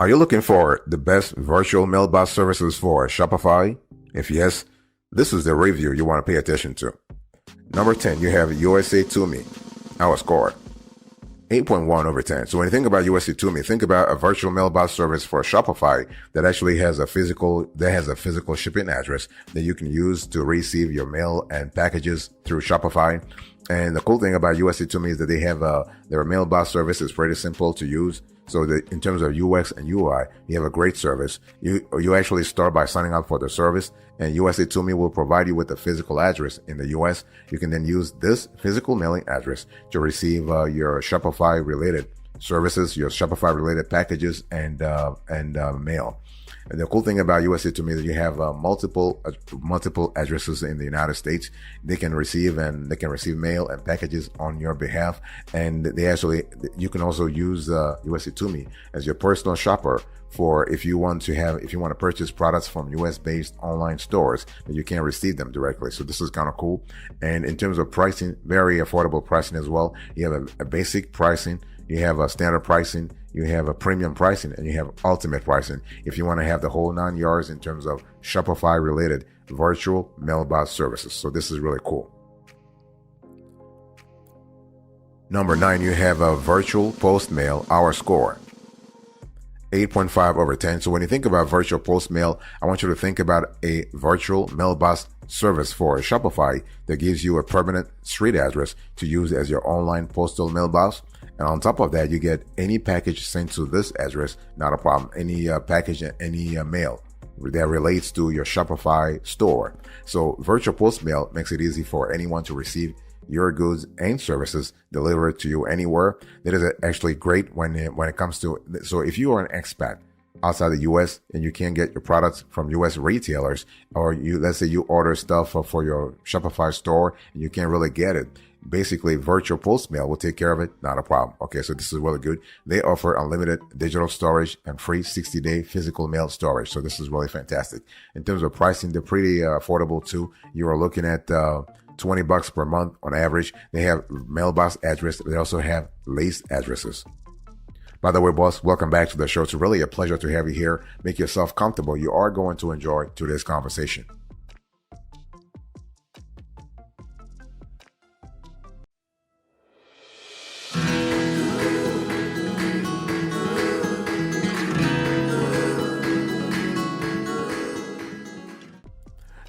Are you looking for the best virtual mailbox services for Shopify? If yes, this is the review you want to pay attention to. Number 10, you have USA to Me. Our score, 8.1 over 10. So when you think about USA to Me, think about a virtual mailbox service for Shopify that actually has a physical shipping address that you can use to receive your mail and packages through Shopify. And the cool thing about USA to Me is that they have their mailbox service is pretty simple to use. So in terms of UX and UI, you have a great service. You actually start by signing up for the service, and USA to Me will provide you with a physical address in the US. You can then use this physical mailing address to receive your Shopify related services, your Shopify related packages, and mail. And the cool thing about USA to Me is that you have multiple addresses in the United States. They can receive mail and packages on your behalf. And you can also use USA to Me as your personal shopper for if you want to purchase products from US based online stores, but you can't receive them directly. So this is kind of cool. And in terms of pricing, very affordable pricing as well. You have a basic pricing, you have a standard pricing, you have a premium pricing, and you have ultimate pricing if you want to have the whole 9 yards in terms of Shopify related virtual mailbox services. So this is really cool. Number 9, you have a virtual post mail. Our score, 8.5 over 10. So when you think about virtual post mail, I want you to think about a virtual mailbox service for Shopify that gives you a permanent street address to use as your online postal mailbox. And on top of that, you get any package sent to this address, not a problem. Any package and any mail that relates to your Shopify store. So virtual post mail makes it easy for anyone to receive your goods and services delivered to you anywhere. That is actually great when it comes to, so if you are an expat outside the US and you can't get your products from US retailers, or let's say you order stuff for your Shopify store and you can't really get it, basically virtual post mail will take care of it, not a problem. Okay, so this is really good. They offer unlimited digital storage and free 60-day physical mail storage. So this is really fantastic. In terms of pricing, they're pretty affordable too. You are looking at $20 per month on average. They have mailbox address. They also have lease addresses. By the way, boss, welcome back to the show. It's really a pleasure to have you here. Make yourself comfortable. You are going to enjoy today's conversation.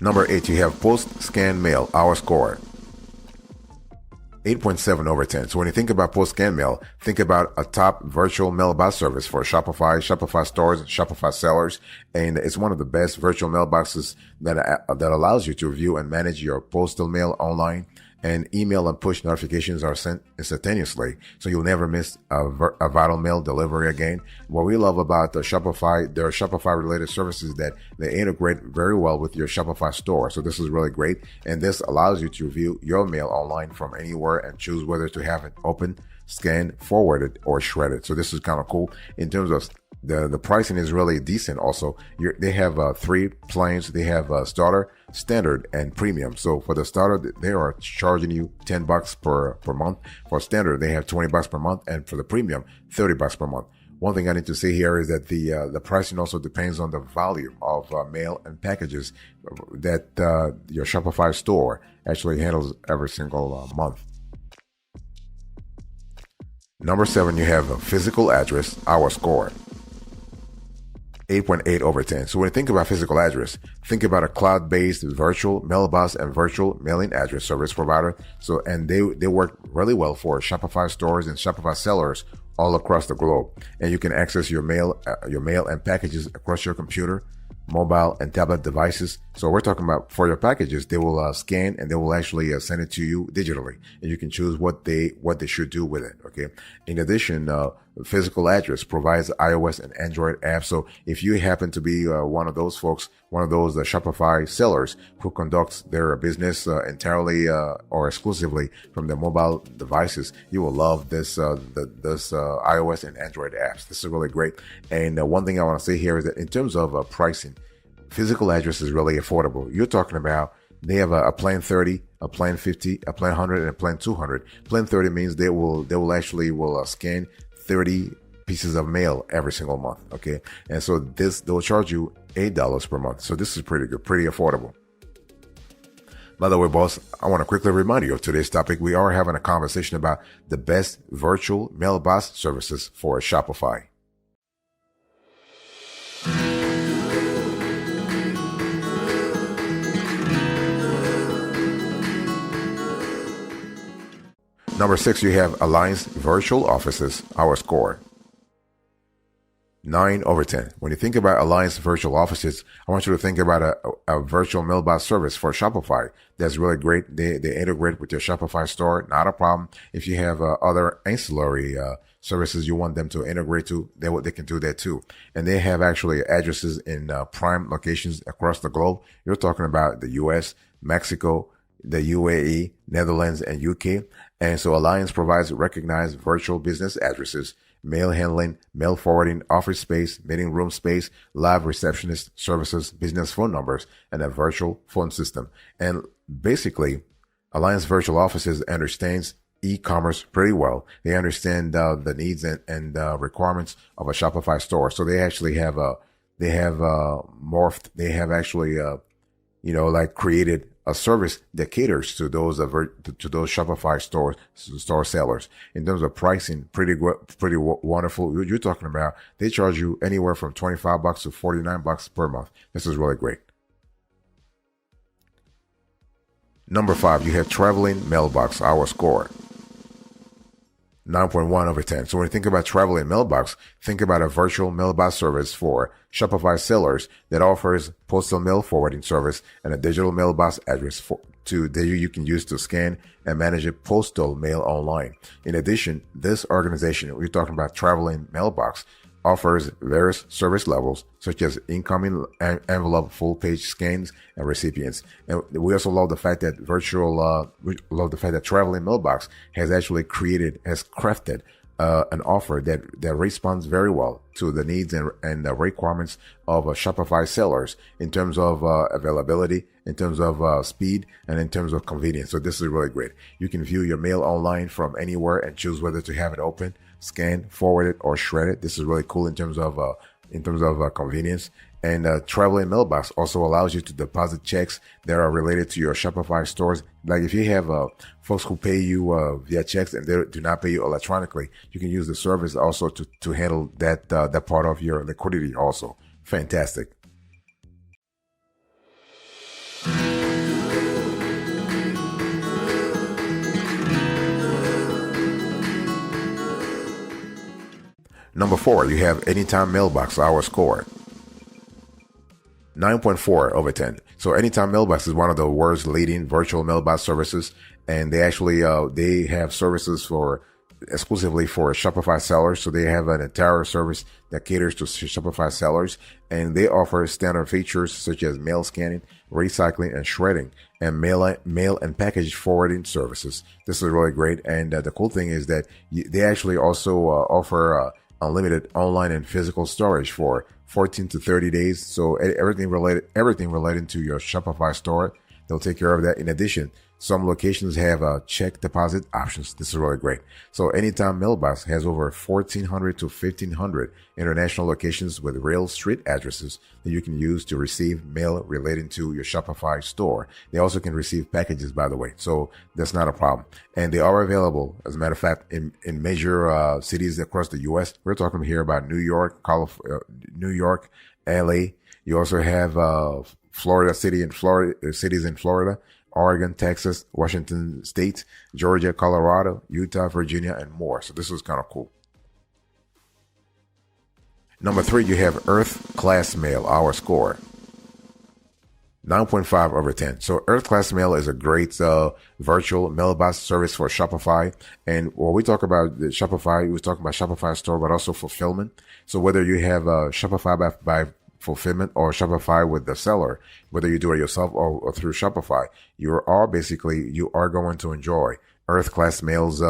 Number 8, you have post scan mail. Our score, 8.7 over 10. So when you think about post scan mail, think about a top virtual mailbox service for Shopify stores, Shopify sellers. And it's one of the best virtual mailboxes that allows you to view and manage your postal mail online. And email and push notifications are sent instantaneously, so you'll never miss a vital mail delivery again. What we love about their Shopify related services that they integrate very well with your Shopify store. So this is really great. And this allows you to view your mail online from anywhere and choose whether to have it open, scanned, forwarded, or shredded. So this is kind of cool. In terms of the pricing is really decent. Also, they have 3 plans. They have starter, standard, and premium. So for the starter, they are charging you $10 per month. For standard, they have $20 per month, and for the premium, $30 per month. One thing I need to say here is that the pricing also depends on the volume of mail and packages that your Shopify store actually handles every single month. Number 7, you have a physical address. Our score, 8.8 over 10. So when you think about physical address, think about a cloud-based virtual mailbox and virtual mailing address service provider. So, and they work really well for Shopify stores and Shopify sellers all across the globe. And you can access your mail and packages across your computer, mobile, and tablet devices. So we're talking about for your packages, they will scan and they will actually send it to you digitally, and you can choose what they should do with it. Okay. In addition, physical address provides iOS and Android apps. So if you happen to be one of those folks, one of those Shopify sellers who conducts their business entirely or exclusively from their mobile devices, you will love this iOS and Android apps. This is really great. And one thing I want to say here is that in terms of pricing, physical address is really affordable. You're talking about they have a plan 30, a plan 50, a plan 100, and a plan 200. Plan 30 means they will actually scan 30 pieces of mail every single month. Okay. And so they'll charge you $8 per month. So this is pretty good, pretty affordable. By the way, boss, I want to quickly remind you of today's topic. We are having a conversation about the best virtual mailbox services for Shopify. Number 6, you have Alliance Virtual Offices, our score. 9/10. When you think about Alliance Virtual Offices, I want you to think about a virtual mailbox service for Shopify. That's really great. They integrate with your Shopify store. Not a problem. If you have other ancillary services you want them to integrate to, they can do that too. And they have actually addresses in prime locations across the globe. You're talking about the US, Mexico, the UAE, Netherlands, and UK. And so Alliance provides recognized virtual business addresses, mail handling, mail forwarding, office space, meeting room space, live receptionist services, business phone numbers, and a virtual phone system. And basically, Alliance Virtual Offices understands e-commerce pretty well. They understand the needs and requirements of a Shopify store. So they actually have created a service that caters to those Shopify store sellers. In terms of pricing, pretty wonderful. You're talking about they charge you anywhere from $25 to $49 per month. This is really great. Number 5, you have Traveling Mailbox, our score. 9.1/10. So when you think about Traveling Mailbox, think about a virtual mailbox service for Shopify sellers that offers postal mail forwarding service and a digital mailbox address that you can use to scan and manage a postal mail online. In addition, this organization, we're talking about Traveling Mailbox, offers various service levels such as incoming envelope, full page scans, and recipients. And we also love the fact that Traveling Mailbox has crafted an offer that responds very well to the needs and the requirements of Shopify sellers in terms of availability, in terms of speed, and in terms of convenience. So this is really great. You can view your mail online from anywhere and choose whether to have it open, scan, forward it, or shred it. This is really cool in terms of convenience. And Traveling Mailbox also allows you to deposit checks that are related to your Shopify stores. Like if you have folks who pay you via checks and they do not pay you electronically, you can use the service also to handle that part of your liquidity also. Fantastic. Number 4, you have Anytime Mailbox, our score. 9.4/10. So Anytime Mailbox is one of the world's leading virtual mailbox services, and they actually they have services exclusively for Shopify sellers. So they have an entire service that caters to Shopify sellers, and they offer standard features such as mail scanning, recycling, and shredding, and mail and package forwarding services. This is really great, and the cool thing is that they actually also offer unlimited online and physical storage for 14 to 30 days. So everything related to your Shopify store, they'll take care of that. In addition, some locations have check deposit options. This is really great. So Anytime Mailbox has over 1,400 to 1,500 international locations with real street addresses that you can use to receive mail relating to your Shopify store. They also can receive packages, by the way. So that's not a problem. And they are available, as a matter of fact, in major cities across the U.S. We're talking here about New York, LA. You also have cities in Florida, Oregon, Texas, Washington State, Georgia, Colorado, Utah, Virginia, and more. So this was kind of cool. Number 3, you have Earth Class Mail, our score. 9.5/10. So Earth Class Mail is a great virtual mailbox service for Shopify. And when we talk about the Shopify, we talk about Shopify store, but also fulfillment. So whether you have Shopify by fulfillment or Shopify with the seller, whether you do it yourself or through Shopify, you are going to enjoy Earth Class Mail's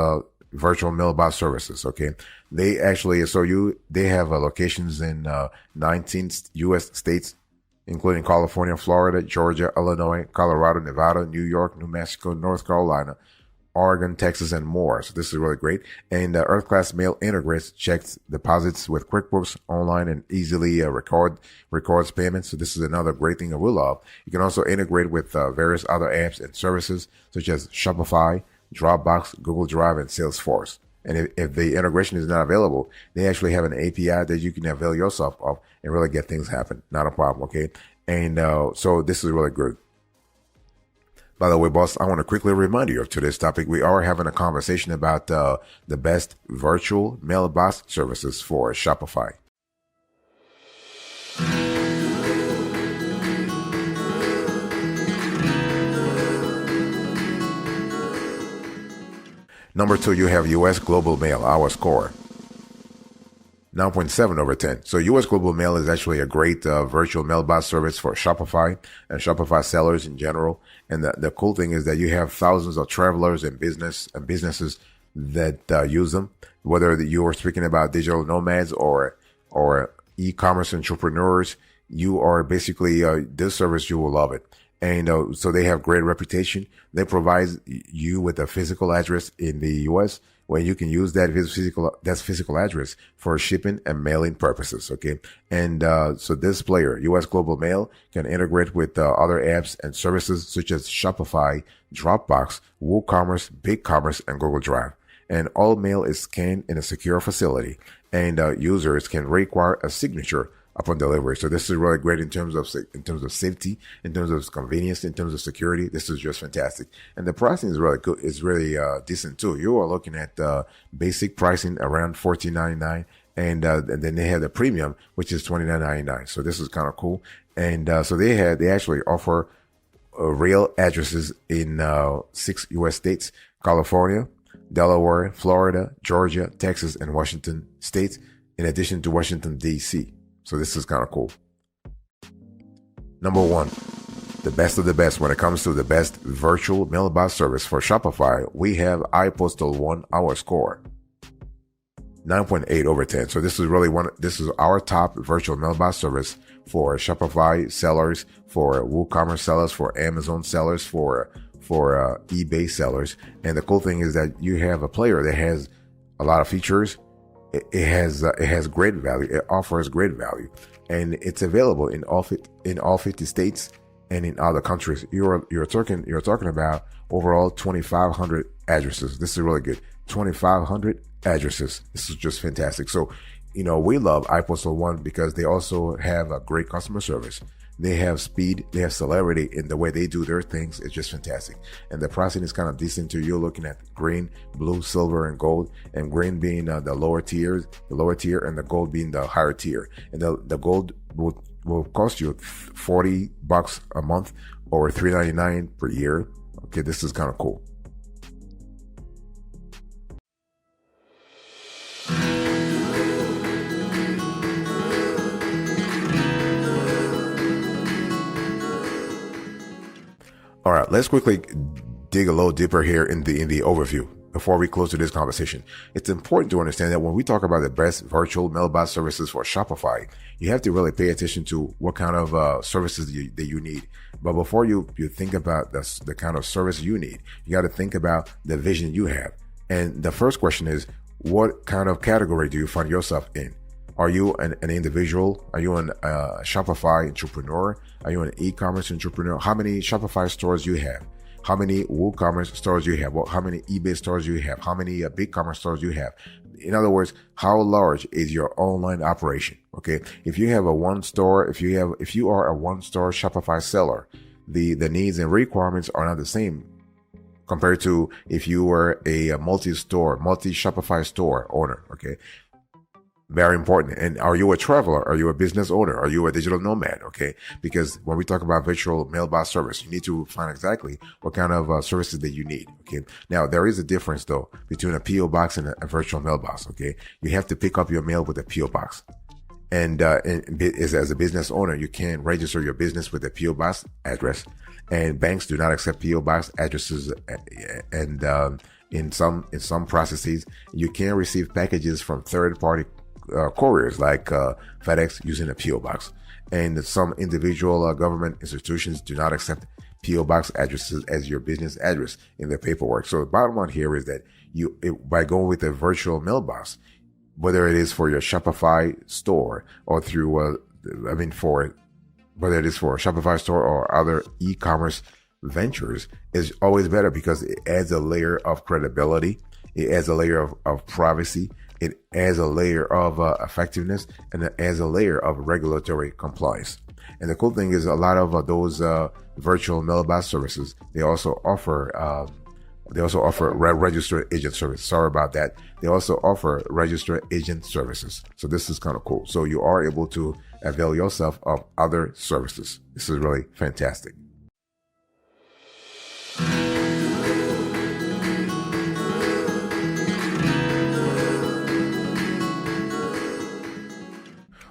virtual mailbox services. Okay. They have locations in 19 U.S. states, including California, Florida, Georgia, Illinois, Colorado, Nevada, New York, New Mexico, North Carolina, Oregon, Texas, and more. So this is really great. And Earth Class Mail integrates checks deposits with QuickBooks online and easily records payments. So this is another great thing that we love. You can also integrate with various other apps and services such as Shopify, Dropbox, Google Drive, and Salesforce. And if the integration is not available, they actually have an API that you can avail yourself of and really get things happen. Not a problem, okay? And so this is really good. By the way, boss, I want to quickly remind you of today's topic. We are having a conversation about the best virtual mailbox services for Shopify. Number 2, you have US Global Mail, our score. 9.7 over 10. So US Global Mail is actually a great virtual mailbox service for Shopify and Shopify sellers in general. And the cool thing is that you have thousands of travelers and businesses that use them, whether you are speaking about digital nomads or e-commerce entrepreneurs. You are basically this service, you will love it. And so they have great reputation. They provide you with a physical address in the US where you can use that physical address for shipping and mailing purposes. Okay. And so this player, US Global Mail, can integrate with other apps and services such as Shopify, Dropbox, WooCommerce, BigCommerce, and Google Drive. And all mail is scanned in a secure facility, and users can require a signature upon delivery. So this is really great in terms of safety, in terms of convenience, in terms of security. This is just fantastic. And the pricing is really good. It's really decent too. You are looking at basic pricing around $14.99, and then they have the premium, which is $29.99. So this is kind of cool. And so they actually offer real addresses in 6 U.S. states: California, Delaware, Florida, Georgia, Texas, and Washington states, in addition to Washington, D.C. So this is kind of cool. Number 1, the best of the best when it comes to the best virtual mailbox service for Shopify, we have iPostal One, our score. 9.8 over 10. So this is our top virtual mailbox service for Shopify sellers, for WooCommerce sellers, for Amazon sellers, for eBay sellers. And the cool thing is that you have a player that has a lot of features. It has great value. It offers great value, and it's available in all 50 states and in other countries. You're talking about overall 2,500 addresses. This is really good. 2,500 addresses. This is just fantastic. So, we love iPostal One because they also have a great customer service. They have speed, they have celebrity in the way they do their things. It's just fantastic. And the pricing is kind of decent too. You're looking at green, blue, silver, and gold, and green being the lower tier, and the gold being the higher tier. And the gold will cost you $40 a month or $3.99 per year. Okay, this is kind of cool. All right, let's quickly dig a little deeper here in the overview before we close to this conversation. It's important to understand that when we talk about the best virtual mailbox services for Shopify, you have to really pay attention to what kind of services that you need. But before you think about the kind of service you need, you got to think about the vision you have. And the first question is, what kind of category do you find yourself in? Are you an individual? Are you a Shopify entrepreneur? Are you an e-commerce entrepreneur? How many Shopify stores you have? How many WooCommerce stores you have? Well, how many eBay stores you have? How many BigCommerce stores you have? In other words, how large is your online operation? Okay, if you have a one store, if you are a one-store Shopify seller, the needs and requirements are not the same compared to if you were a multi-Shopify store owner. Okay. Very important. And are you a traveler? Are you a business owner? Are you a digital nomad? Okay. Because when we talk about virtual mailbox service, you need to find exactly what kind of services that you need. Okay. Now, there is a difference though between a PO box and a virtual mailbox. Okay. You have to pick up your mail with a PO box. And as a business owner, you can register your business with a PO box address. And banks do not accept PO box addresses. And in some processes, you can receive packages from third-party couriers like FedEx using a PO box. And some individual government institutions do not accept PO box addresses as your business address in the paperwork. So the bottom line here is that by going with a virtual mailbox, whether it is for your Shopify store or through, whether it is for a Shopify store or other e-commerce ventures, is always better because it adds a layer of credibility. It adds a layer of privacy. It adds a layer of effectiveness, and it adds a layer of regulatory compliance. And the cool thing is a lot of those virtual mailbox services, they also offer registered agent service. Sorry about that. They also offer registered agent services. So this is kind of cool. So you are able to avail yourself of other services. This is really fantastic.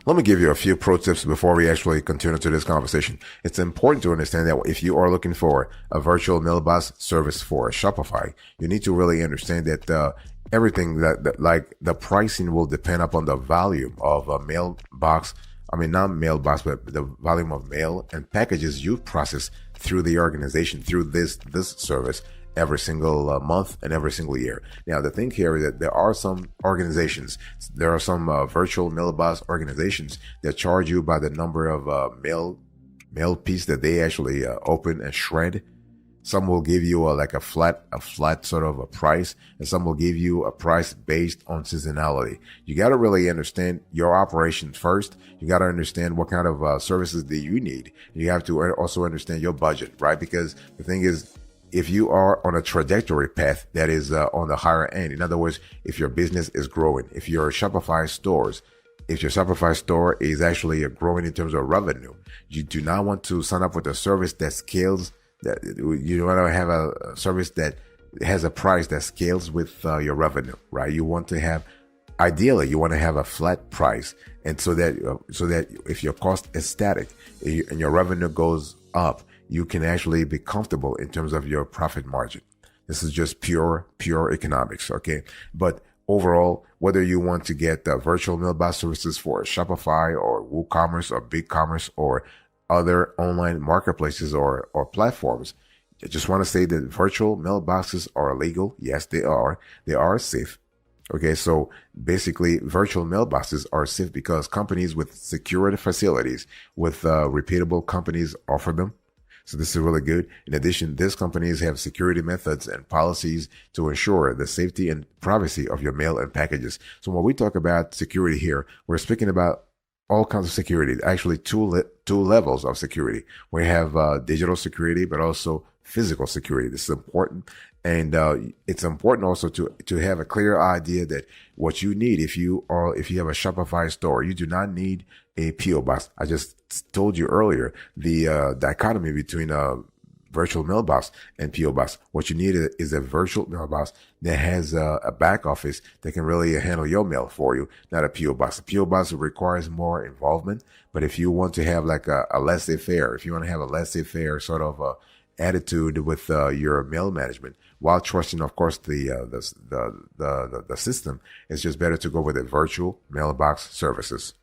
Let me give you a few pro tips before we actually continue to this conversation. It's important to understand that if you are looking for a virtual mailbox service for Shopify, you need to really understand that everything that like the pricing will depend upon the volume of a mailbox. Not mailbox, but the volume of mail and packages you process through the organization, through this service every single month and every single year. Now, the thing here is that there are some virtual mailbox organizations that charge you by the number of mail piece that they actually open and shred. Some will give you a flat sort of a price, and some will give you a price based on seasonality. You got to really understand your operation first. You got to understand what kind of services that you need. You have to also understand your budget, right? Because the thing is, if you are on a trajectory path that is on the higher end, in other words, if your business is growing, if your Shopify store is actually growing in terms of revenue, you do not want to sign up with a service that scales. That you want to have a service that has a price that scales with your revenue, right? Ideally, you want to have a flat price, and so that if your cost is static and your revenue goes up, you can actually be comfortable in terms of your profit margin. This is just pure economics, okay? But overall, whether you want to get virtual mailbox services for Shopify or WooCommerce or BigCommerce or other online marketplaces or platforms, I just want to say that virtual mailboxes are legal. Yes, they are. They are safe. Okay, so basically, virtual mailboxes are safe because companies with security facilities, with repeatable companies offer them. So this is really good. In addition, these companies have security methods and policies to ensure the safety and privacy of your mail and packages. So when we talk about security here, we're speaking about all kinds of security, actually two levels of security. We have digital security, but also physical security. This is important. And it's important also to have a clear idea that what you need if you have a Shopify store, you do not need a PO box. I just told you earlier the dichotomy between a virtual mailbox and PO box. What you need is a virtual mailbox that has a back office that can really handle your mail for you, not a PO box. A PO box requires more involvement, but if you want to have like a laissez-faire, if you want to have a laissez-faire sort of attitude with your mail management, while trusting, of course, the system, it's just better to go with a virtual mailbox services.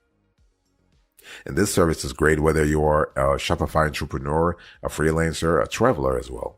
And this service is great whether you are a Shopify entrepreneur, a freelancer, a traveler as well.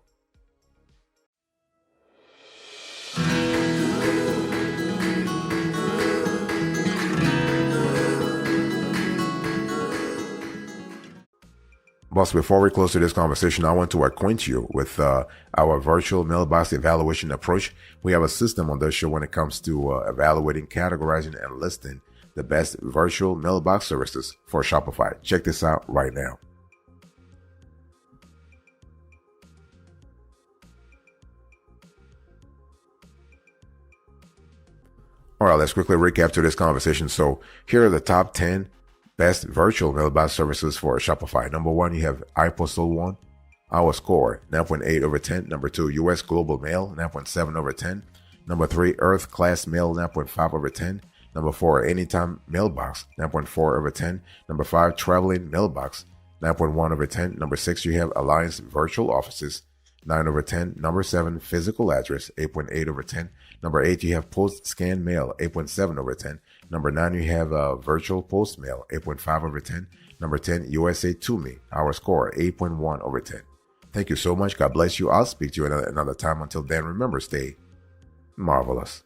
Boss, before we close to this conversation, I want to acquaint you with our virtual mailbox evaluation approach. We have a system on this show when it comes to evaluating, categorizing, and listing the best virtual mailbox services for Shopify. Check this out right now. All right, let's quickly recap to this conversation. So here are the top 10 best virtual mailbox services for Shopify. Number 1, you have iPostal 1. Our score, 9.8 over 10. Number 2, US Global Mail, 9.7 over 10. Number 3, Earth Class Mail, 9.5 over 10. Number 4, Anytime Mailbox, 9.4 over 10. Number 5, Traveling Mailbox, 9.1 over 10. Number 6, you have Alliance Virtual Offices, 9 over 10. Number 7, Physical Address, 8.8 over 10. Number 8, you have Post Scan Mail, 8.7 over 10. Number 9, you have Virtual Post Mail, 8.5 over 10. Number 10, USA To Me, our score, 8.1 over 10. Thank you so much. God bless you. I'll speak to you another time. Until then, remember, stay marvelous.